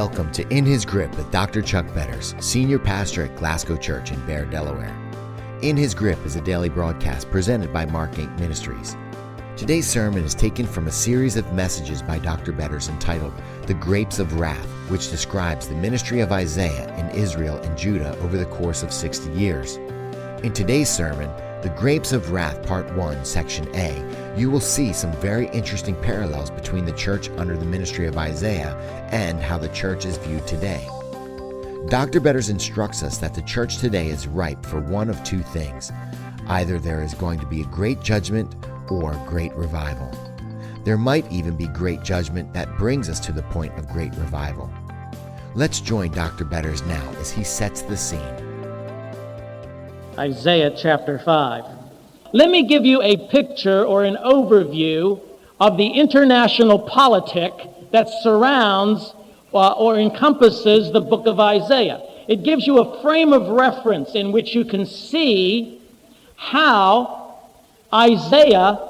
Welcome to In His Grip with Dr. Chuck Betters, Senior Pastor at Glasgow Church in Bear, Delaware. In His Grip is a daily broadcast presented by Mark Inc. Ministries. Today's sermon is taken from a series of messages by Dr. Betters entitled The Grapes of Wrath, which describes the ministry of Isaiah in Israel and Judah over the course of 60 years. In today's sermon, The Grapes of Wrath, Part 1, Section A, you will see some very interesting parallels between the church under the ministry of Isaiah and how the church is viewed today. Dr. Betters instructs us that the church today is ripe for one of two things. Either there is going to be a great judgment or great revival. There might even be great judgment that brings us to the point of great revival. Let's join Dr. Betters now as he sets the scene. Isaiah chapter 5. Let me give you a picture or an overview of the international politic that surrounds or encompasses the book of Isaiah. It gives you a frame of reference in which you can see how Isaiah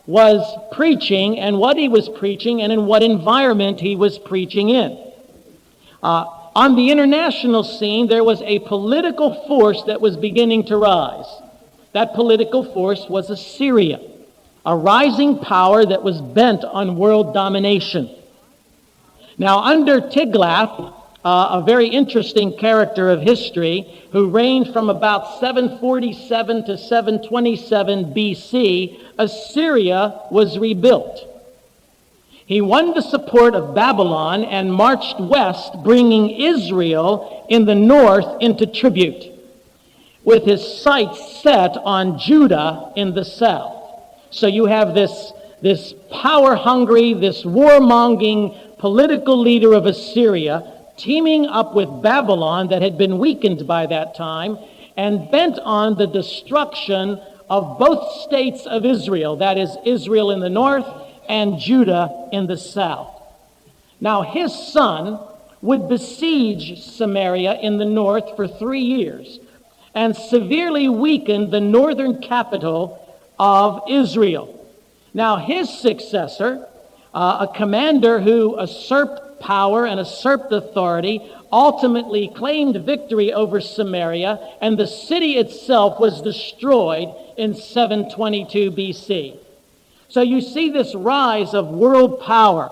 was preaching and what he was preaching and in what environment he was preaching in. On the international scene, there was a political force that was beginning to rise. That political force was Assyria, a rising power that was bent on world domination. Now, under Tiglath, a very interesting character of history, who reigned from about 747 to 727 BC, Assyria was rebuilt. He won the support of Babylon and marched west, bringing Israel in the north into tribute, with his sights set on Judah in the south. So you have this power-hungry, this warmongering political leader of Assyria teaming up with Babylon that had been weakened by that time and bent on the destruction of both states of Israel, that is, Israel in the north and Judah in the south. Now his son would besiege Samaria in the north for 3 years and severely weaken the northern capital of Israel. Now his successor, a commander who usurped power and usurped authority, ultimately claimed victory over Samaria, and the city itself was destroyed in 722 BC. So you see this rise of world power.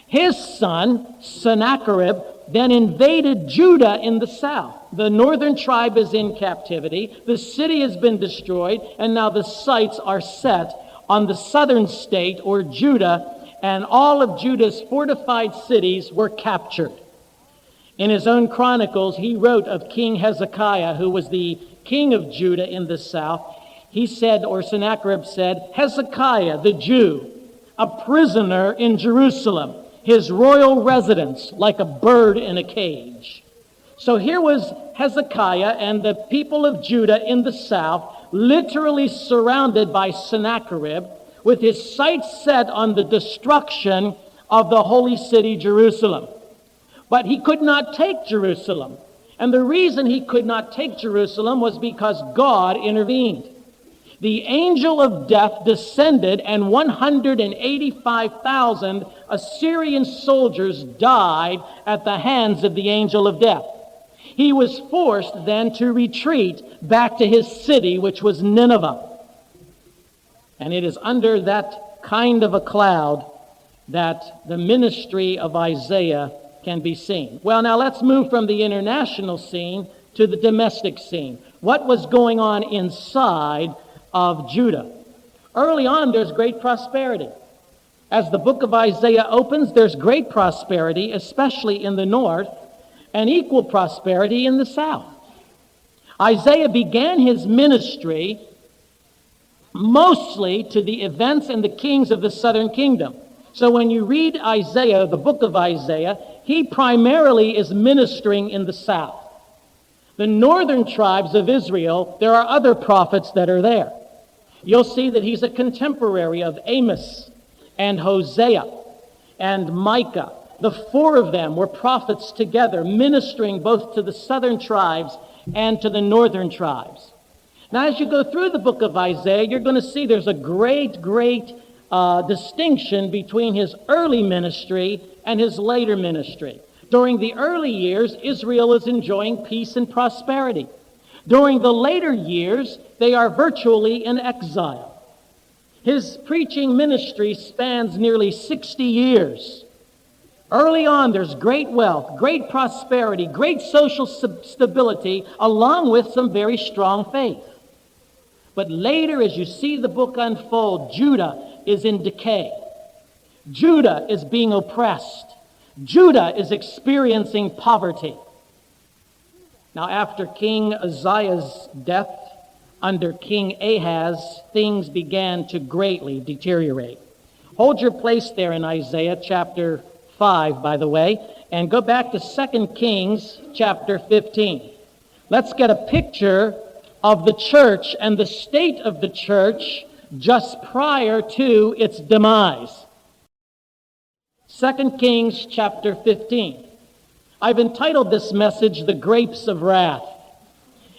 His son, Sennacherib, then invaded Judah in the south. The northern tribe is in captivity. The city has been destroyed, and now the sights are set on the southern state, or Judah, and all of Judah's fortified cities were captured. In his own chronicles, he wrote of King Hezekiah, who was the king of Judah in the south. He said, or Sennacherib said, Hezekiah, the Jew, a prisoner in Jerusalem, his royal residence like a bird in a cage. So here was Hezekiah and the people of Judah in the south, literally surrounded by Sennacherib, with his sights set on the destruction of the holy city, Jerusalem. But he could not take Jerusalem. And the reason he could not take Jerusalem was because God intervened. The angel of death descended, and 185,000 Assyrian soldiers died at the hands of the angel of death. He was forced then to retreat back to his city, which was Nineveh. And it is under that kind of a cloud that the ministry of Isaiah can be seen. Well, now let's move from the international scene to the domestic scene. What was going on inside of Judah? Early on, there's great prosperity. As the book of Isaiah opens, there's great prosperity, especially in the north, and equal prosperity in the south. Isaiah began his ministry mostly to the events and the kings of the southern kingdom. So when you read Isaiah, the book of Isaiah, he primarily is ministering in the south. The northern tribes of Israel, there are other prophets that are there. You'll see that he's a contemporary of Amos and Hosea and Micah. The four of them were prophets together, ministering both to the southern tribes and to the northern tribes. Now, as you go through the book of Isaiah, you're going to see there's a great distinction between his early ministry and his later ministry. During the early years, Israel is enjoying peace and prosperity. During the later years, they are virtually in exile. His preaching ministry spans nearly 60 years. Early on, there's great wealth, great prosperity, great social stability, along with some very strong faith. But later, as you see the book unfold, Judah is in decay. Judah is being oppressed. Judah is experiencing poverty. Now, after King Uzziah's death, under King Ahaz, things began to greatly deteriorate. Hold your place there in Isaiah chapter 5, by the way, and go back to 2 Kings chapter 15. Let's get a picture of the church and the state of the church just prior to its demise. 2 Kings chapter 15. I've entitled this message, The Grapes of Wrath.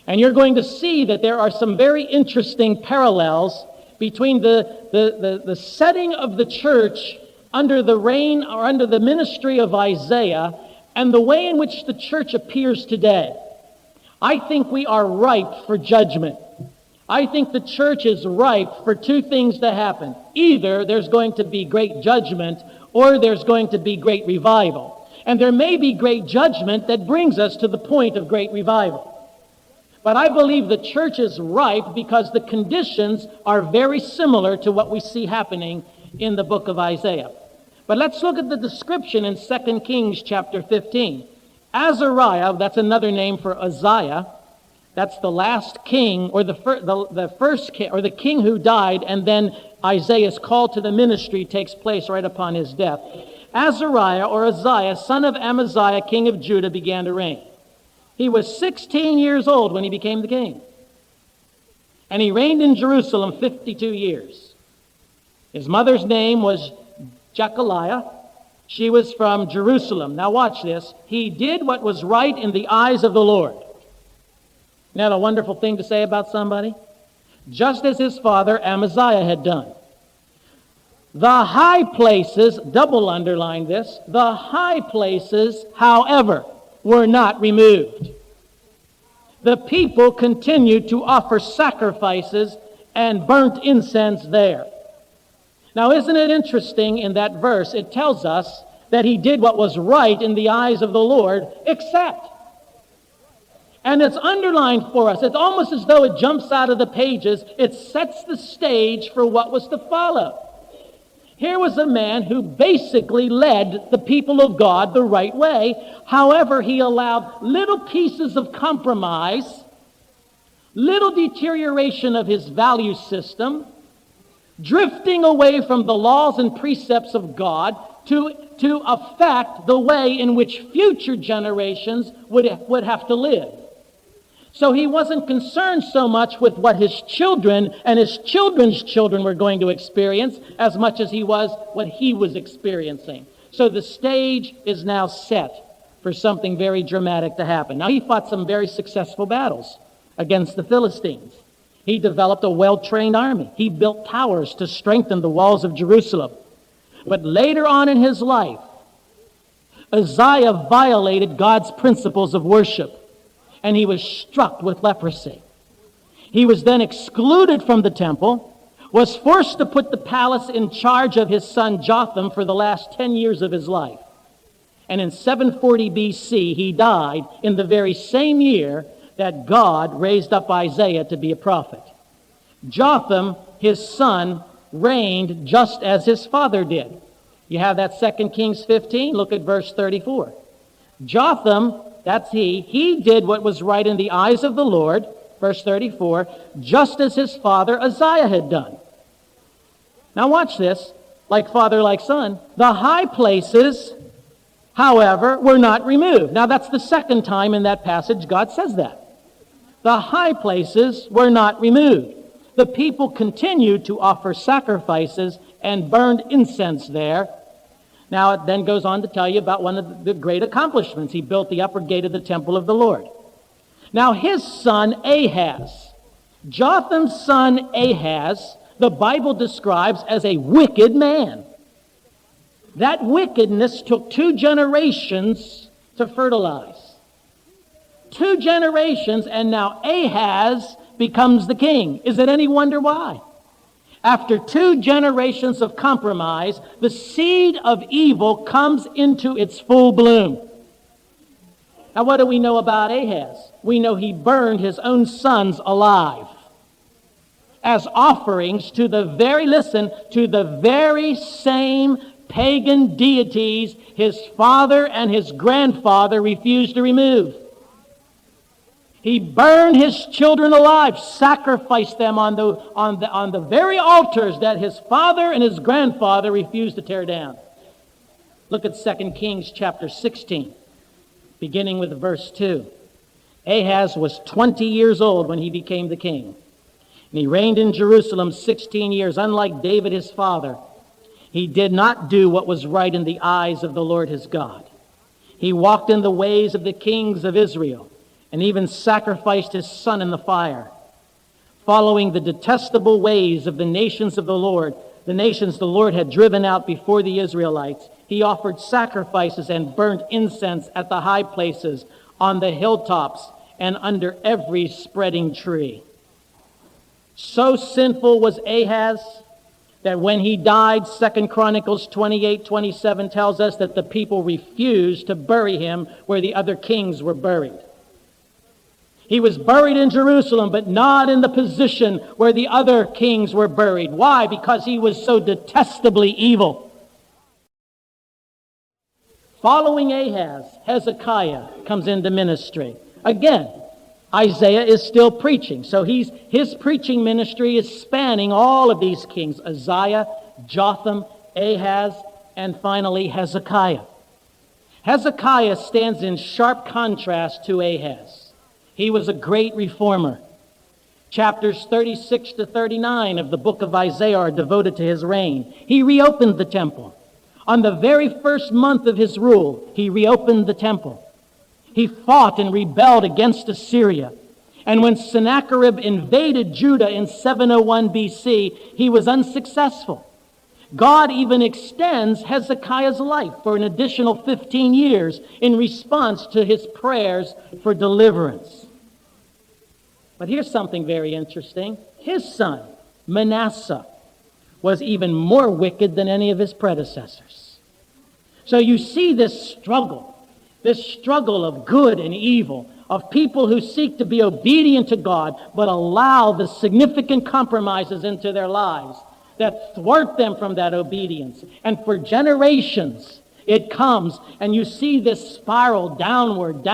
And you're going to see that there are some very interesting parallels between the setting of the church under the reign or under the ministry of Isaiah and the way in which the church appears today. I think we are ripe for judgment. I think the church is ripe for two things to happen. Either there's going to be great judgment or there's going to be great revival. And there may be great judgment that brings us to the point of great revival. But I believe the church is ripe because the conditions are very similar to what we see happening in the book of Isaiah. But let's look at the description in 2 Kings chapter 15. Azariah, that's another name for Uzziah. That's the last king, or the first king, or the king who died, and then Isaiah's call to the ministry takes place right upon his death. Azariah, or Uzziah, son of Amaziah, king of Judah, began to reign. He was 16 years old when he became the king. And he reigned in Jerusalem 52 years. His mother's name was Jechaliah. She was from Jerusalem. Now watch this. He did what was right in the eyes of the Lord. Isn't that a wonderful thing to say about somebody? Just as his father Amaziah had done. The high places, double underline this, the high places, however, were not removed. The people continued to offer sacrifices and burnt incense there. Now, isn't it interesting in that verse? It tells us that he did what was right in the eyes of the Lord, except. And it's underlined for us. It's almost as though it jumps out of the pages. It sets the stage for what was to follow. Here was a man who basically led the people of God the right way. However, he allowed little pieces of compromise, little deterioration of his value system, drifting away from the laws and precepts of God to affect the way in which future generations would have to live. So he wasn't concerned so much with what his children and his children's children were going to experience as much as he was what he was experiencing. So the stage is now set for something very dramatic to happen. Now, he fought some very successful battles against the Philistines. He developed a well-trained army. He built towers to strengthen the walls of Jerusalem. But later on in his life, Uzziah violated God's principles of worship, and he was struck with leprosy. He was then excluded from the temple, was forced to put the palace in charge of his son Jotham for the last 10 years of his life. And in 740 BC, he died in the very same year that God raised up Isaiah to be a prophet. Jotham, his son, reigned just as his father did. You have that 2 Kings 15. Look at verse 34. Jotham, that's he did what was right in the eyes of the Lord, verse 34, just as his father Uzziah had done. Now watch this, like father, like son. The high places, however, were not removed. Now that's the second time in that passage God says that. The high places were not removed. The people continued to offer sacrifices and burned incense there. Now it then goes on to tell you about one of the great accomplishments. He built the upper gate of the temple of the Lord. Now his son Ahaz, Jotham's son Ahaz, the Bible describes as a wicked man. That wickedness took 2 generations to fertilize. 2 generations, and now Ahaz becomes the king. Is it any wonder why? After 2 generations of compromise, the seed of evil comes into its full bloom. Now, what do we know about Ahaz? We know he burned his own sons alive as offerings to the very same pagan deities his father and his grandfather refused to remove. He burned his children alive, sacrificed them on the very altars that his father and his grandfather refused to tear down. Look at 2 Kings chapter 16, beginning with verse 2. Ahaz was 20 years old when he became the king. And he reigned in Jerusalem 16 years. Unlike David his father, he did not do what was right in the eyes of the Lord his God. He walked in the ways of the kings of Israel, and even sacrificed his son in the fire, following the detestable ways of the nations of the Lord, the nations the Lord had driven out before the Israelites. He offered sacrifices and burnt incense at the high places, on the hilltops, and under every spreading tree. So sinful was Ahaz that when he died, 2 Chronicles 28:27 tells us that the people refused to bury him where the other kings were buried. He was buried in Jerusalem, but not in the position where the other kings were buried. Why? Because he was so detestably evil. Following Ahaz, Hezekiah comes into ministry. Again, Isaiah is still preaching. So his preaching ministry is spanning all of these kings: Uzziah, Jotham, Ahaz, and finally Hezekiah. Hezekiah stands in sharp contrast to Ahaz. He was a great reformer. Chapters 36 to 39 of the book of Isaiah are devoted to his reign. He reopened the temple. On the very first month of his rule, he reopened the temple. He fought and rebelled against Assyria. And when Sennacherib invaded Judah in 701 BC, he was unsuccessful. God even extends Hezekiah's life for an additional 15 years in response to his prayers for deliverance. But here's something very interesting. His son, Manasseh, was even more wicked than any of his predecessors. So you see this struggle of good and evil, of people who seek to be obedient to God, but allow the significant compromises into their lives that thwart them from that obedience. And for generations, it comes, and you see this spiral downward,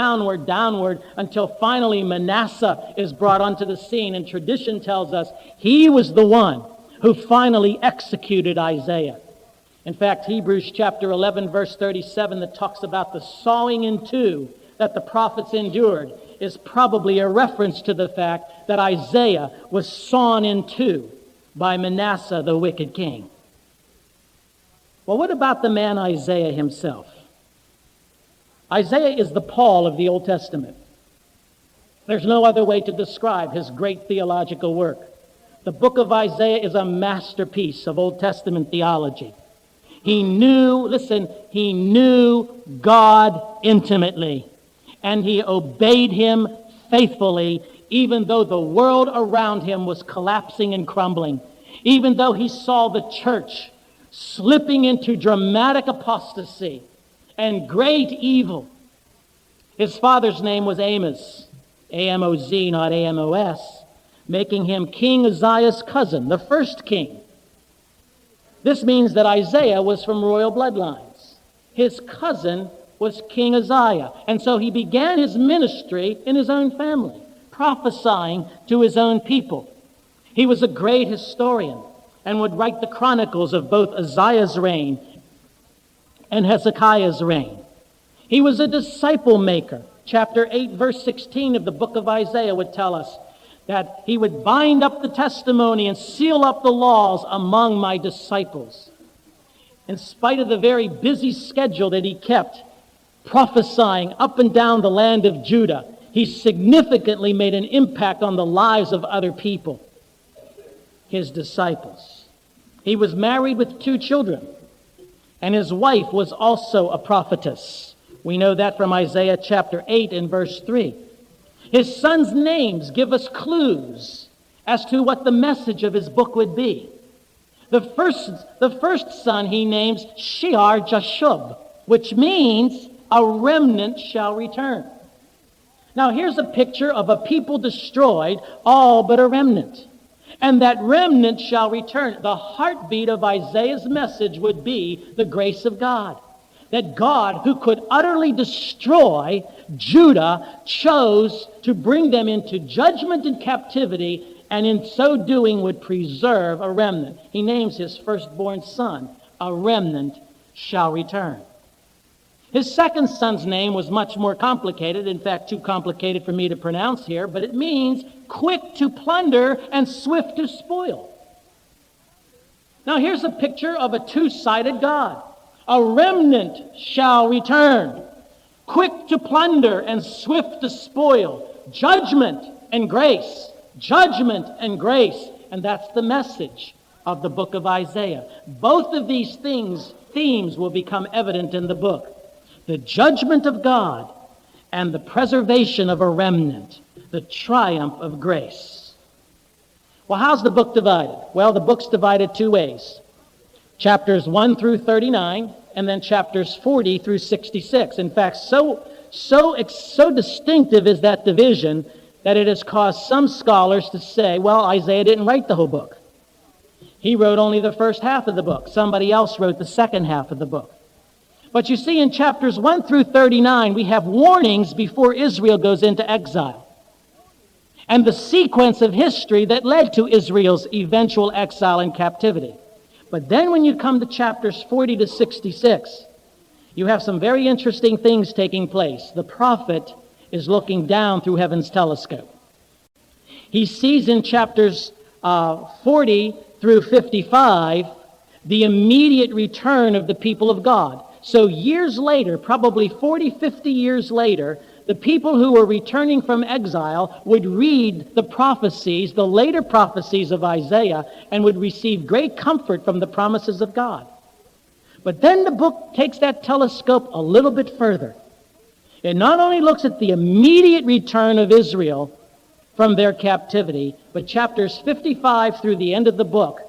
until finally Manasseh is brought onto the scene. And tradition tells us he was the one who finally executed Isaiah. In fact, Hebrews chapter 11, verse 37, that talks about the sawing in two that the prophets endured, is probably a reference to the fact that Isaiah was sawn in two by Manasseh, the wicked king. Well, what about the man Isaiah himself? Isaiah is the Paul of the Old Testament. There's no other way to describe his great theological work. The book of Isaiah is a masterpiece of Old Testament theology. He knew God intimately, and he obeyed him faithfully, even though the world around him was collapsing and crumbling, even though he saw the church slipping into dramatic apostasy and great evil. His father's name was Amos, A-M-O-Z, not A-M-O-S, making him King Uzziah's cousin, the first king. This means that Isaiah was from royal bloodlines. His cousin was King Uzziah, and so he began his ministry in his own family, prophesying to his own people. He was a great historian and would write the chronicles of both Uzziah's reign and Hezekiah's reign. He was a disciple maker. Chapter 8, verse 16 of the book of Isaiah would tell us that he would bind up the testimony and seal up the laws among my disciples. In spite of the very busy schedule that he kept, prophesying up and down the land of Judah, he significantly made an impact on the lives of other people, his disciples. He was married with 2 children, and his wife was also a prophetess. We know that from Isaiah chapter 8 and verse 3. His sons' names give us clues as to what the message of his book would be. The first son he names Shear Jashub, which means a remnant shall return. Now here's a picture of a people destroyed, all but a remnant. And that remnant shall return. The heartbeat of Isaiah's message would be the grace of God. That God, who could utterly destroy Judah, chose to bring them into judgment and captivity, and in so doing would preserve a remnant. He names his firstborn son, a remnant shall return. His second son's name was much more complicated, in fact, too complicated for me to pronounce here, but it means quick to plunder and swift to spoil. Now here's a picture of a two-sided God. A remnant shall return, quick to plunder and swift to spoil, judgment and grace, judgment and grace. And that's the message of the book of Isaiah. Both of these themes will become evident in the book. The judgment of God and the preservation of a remnant, the triumph of grace. Well, how's the book divided? Well, the book's divided two ways. Chapters 1 through 39, and then chapters 40 through 66. In fact, so distinctive is that division that it has caused some scholars to say, well, Isaiah didn't write the whole book. He wrote only the first half of the book. Somebody else wrote the second half of the book. But you see, in chapters 1 through 39, we have warnings before Israel goes into exile, and the sequence of history that led to Israel's eventual exile and captivity. But then when you come to chapters 40 to 66, you have some very interesting things taking place. The prophet is looking down through heaven's telescope. He sees in chapters 40 through 55 the immediate return of the people of God. So years later, probably 40, 50 years later, the people who were returning from exile would read the prophecies, the later prophecies of Isaiah, and would receive great comfort from the promises of God. But then the book takes that telescope a little bit further. It not only looks at the immediate return of Israel from their captivity, but chapters 55 through the end of the book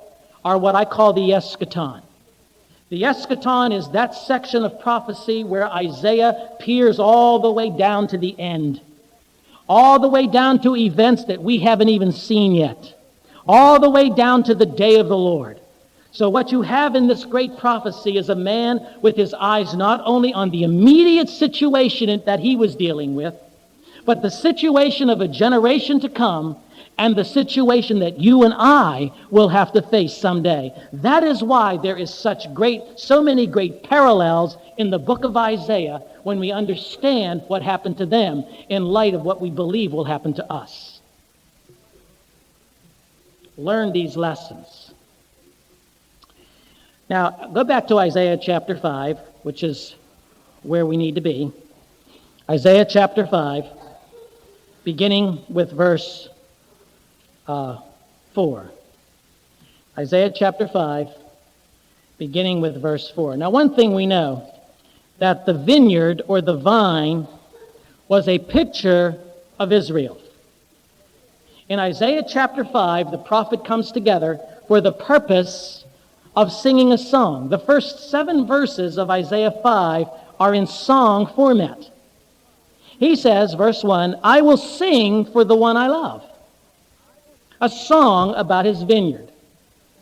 are what I call the eschaton. The eschaton is that section of prophecy where Isaiah peers all the way down to the end, all the way down to events that we haven't even seen yet, all the way down to the day of the Lord. So what you have in this great prophecy is a man with his eyes not only on the immediate situation that he was dealing with, but the situation of a generation to come, and the situation that you and I will have to face someday. That is why there is so many great parallels in the book of Isaiah when we understand what happened to them in light of what we believe will happen to us. Learn these lessons. Now, go back to Isaiah chapter 5, which is where we need to be. Isaiah chapter 5, beginning with verse 4. Isaiah chapter 5, beginning with verse 4. Now, one thing we know, that the vineyard or the vine was a picture of Israel. In Isaiah chapter 5, the prophet comes together for the purpose of singing a song. The first 7 verses of Isaiah 5 are in song format. He says, verse 1, I will sing for the one I love, a song about his vineyard.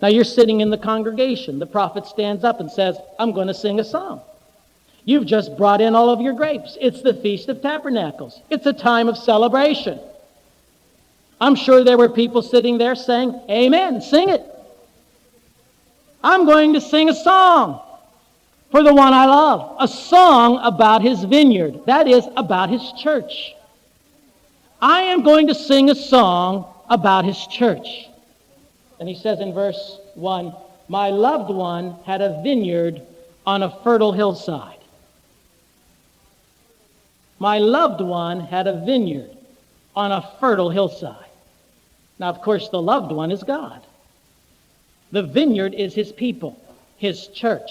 Now you're sitting in the congregation. The prophet stands up and says, I'm going to sing a song. You've just brought in all of your grapes. It's the Feast of Tabernacles. It's a time of celebration. I'm sure there were people sitting there saying, amen, sing it. I'm going to sing a song for the one I love, a song about his vineyard. That is, about his church. I am going to sing a song about his church. And he says in verse 1, my loved one had a vineyard on a fertile hillside. My loved one had a vineyard on a fertile hillside. Now, of course, the loved one is God. The vineyard is his people, his church.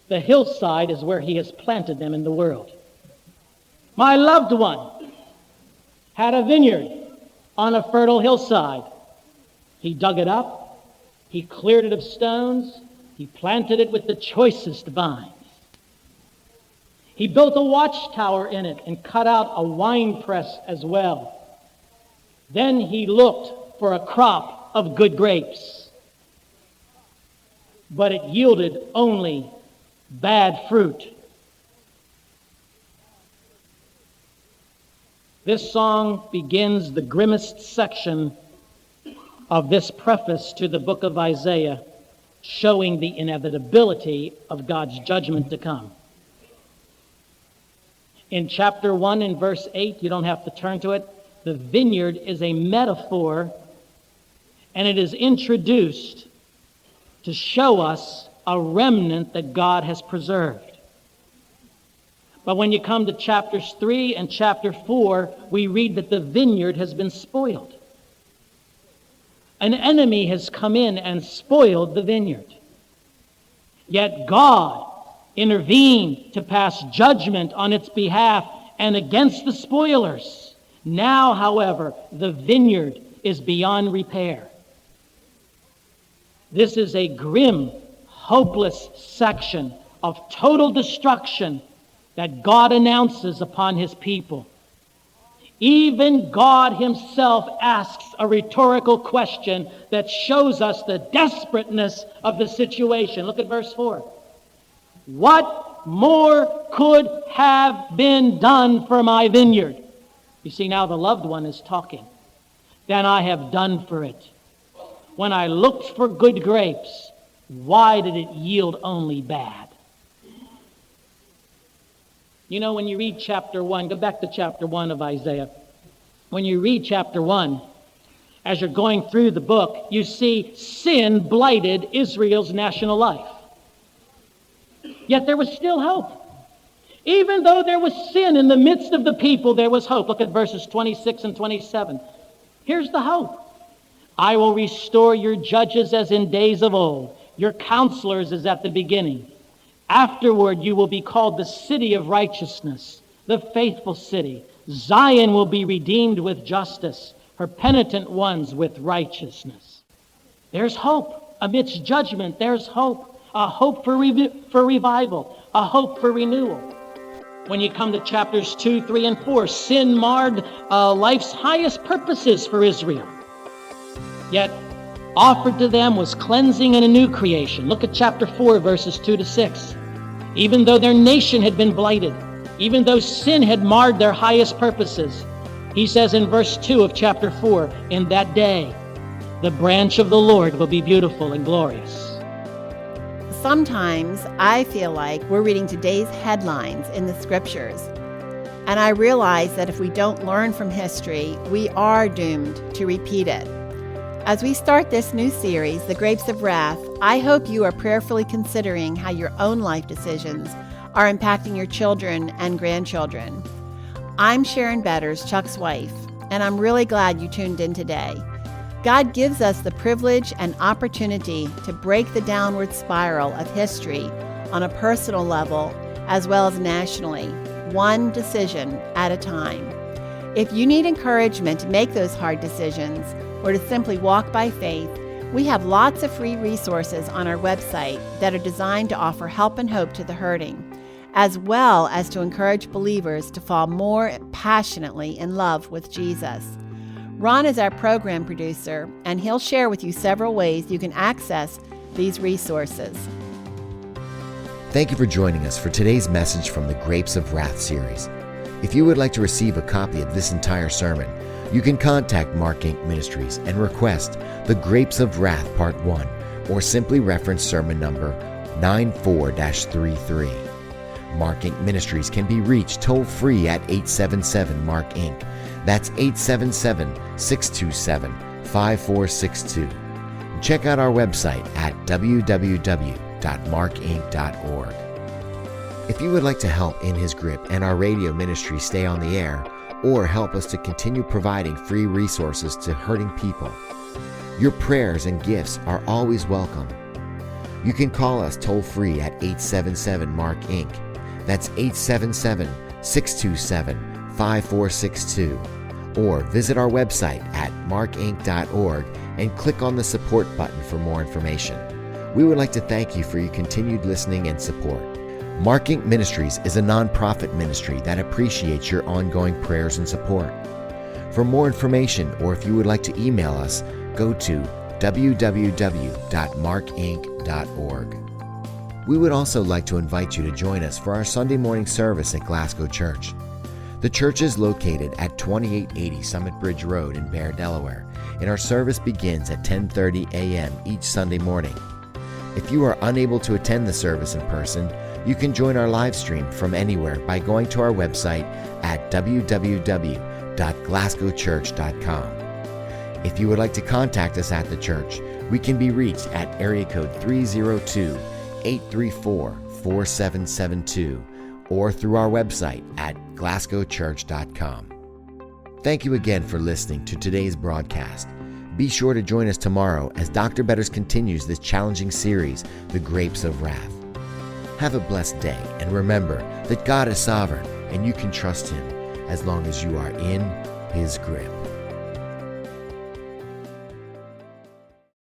The hillside is where he has planted them in the world. My loved one had a vineyard on a fertile hillside. He dug it up, he cleared it of stones, he planted it with the choicest vines. He built a watchtower in it and cut out a wine press as well. Then he looked for a crop of good grapes, but it yielded only bad fruit. This song begins the grimmest section of this preface to the book of Isaiah, showing the inevitability of God's judgment to come. In chapter 1 and verse 8, you don't have to turn to it, the vineyard is a metaphor, and it is introduced to show us a remnant that God has preserved. But when you come to chapters 3 and chapter 4, we read that the vineyard has been spoiled. An enemy has come in and spoiled the vineyard. Yet God intervened to pass judgment on its behalf and against the spoilers. Now, however, the vineyard is beyond repair. This is a grim, hopeless section of total destruction that God announces upon his people. Even God himself asks a rhetorical question that shows us the desperateness of the situation. Look at verse 4. What more could have been done for my vineyard? You see, now the loved one is talking. Than I have done for it. When I looked for good grapes, why did it yield only bad? You know, when you read chapter 1, go back to chapter 1 of Isaiah. When you read chapter 1, as you're going through the book, you see sin blighted Israel's national life. Yet there was still hope. Even though there was sin in the midst of the people, there was hope. Look at verses 26 and 27. Here's the hope. I will restore your judges as in days of old, your counselors as at the beginning. Afterward, you will be called the city of righteousness, the faithful city. Zion will be redeemed with justice, her penitent ones with righteousness. There's hope amidst judgment. There's hope, a hope for revival, a hope for renewal. When you come to chapters 2, 3, and 4, sin marred life's highest purposes for Israel. Yet offered to them was cleansing and a new creation. Look at chapter 4, verses 2 to 6. Even though their nation had been blighted, even though sin had marred their highest purposes, he says in verse 2 of chapter 4, in that day, the branch of the Lord will be beautiful and glorious. Sometimes I feel like we're reading today's headlines in the scriptures. And I realize that if we don't learn from history, we are doomed to repeat it. As we start this new series, The Grapes of Wrath, I hope you are prayerfully considering how your own life decisions are impacting your children and grandchildren. I'm Sharon Betters, Chuck's wife, and I'm really glad you tuned in today. God gives us the privilege and opportunity to break the downward spiral of history on a personal level as well as nationally, one decision at a time. If you need encouragement to make those hard decisions or to simply walk by faith, we have lots of free resources on our website that are designed to offer help and hope to the hurting, as well as to encourage believers to fall more passionately in love with Jesus. Ron is our program producer, and he'll share with you several ways you can access these resources. Thank you for joining us for today's message from the Grapes of Wrath series. If you would like to receive a copy of this entire sermon, you can contact Mark Inc. Ministries and request The Grapes of Wrath Part 1, or simply reference sermon number 94-33. Mark Inc. Ministries can be reached toll-free at 877 Inc. That's 877-627-5462. Check out our website at www.markinc.org. If you would like to help In His Grip and our radio ministry stay on the air, or help us to continue providing free resources to hurting people, your prayers and gifts are always welcome. You can call us toll-free at 877 Inc. That's 627-5462, or visit our website at markinc.org and click on the support button for more information. We would like to thank you for your continued listening and support. Mark Inc. Ministries is a nonprofit ministry that appreciates your ongoing prayers and support. For more information, or if you would like to email us, go to www.markinc.org. We would also like to invite you to join us for our Sunday morning service at Glasgow Church. The church is located at 2880 Summit Bridge Road in Bear, Delaware, and our service begins at 10:30 a.m. each Sunday morning. If you are unable to attend the service in person, you can join our live stream from anywhere by going to our website at www.glasgowchurch.com. If you would like to contact us at the church, we can be reached at area code 302-834-4772 or through our website at glasgowchurch.com. Thank you again for listening to today's broadcast. Be sure to join us tomorrow as Dr. Betters continues this challenging series, The Grapes of Wrath. Have a blessed day, and remember that God is sovereign and you can trust Him as long as you are in His grip.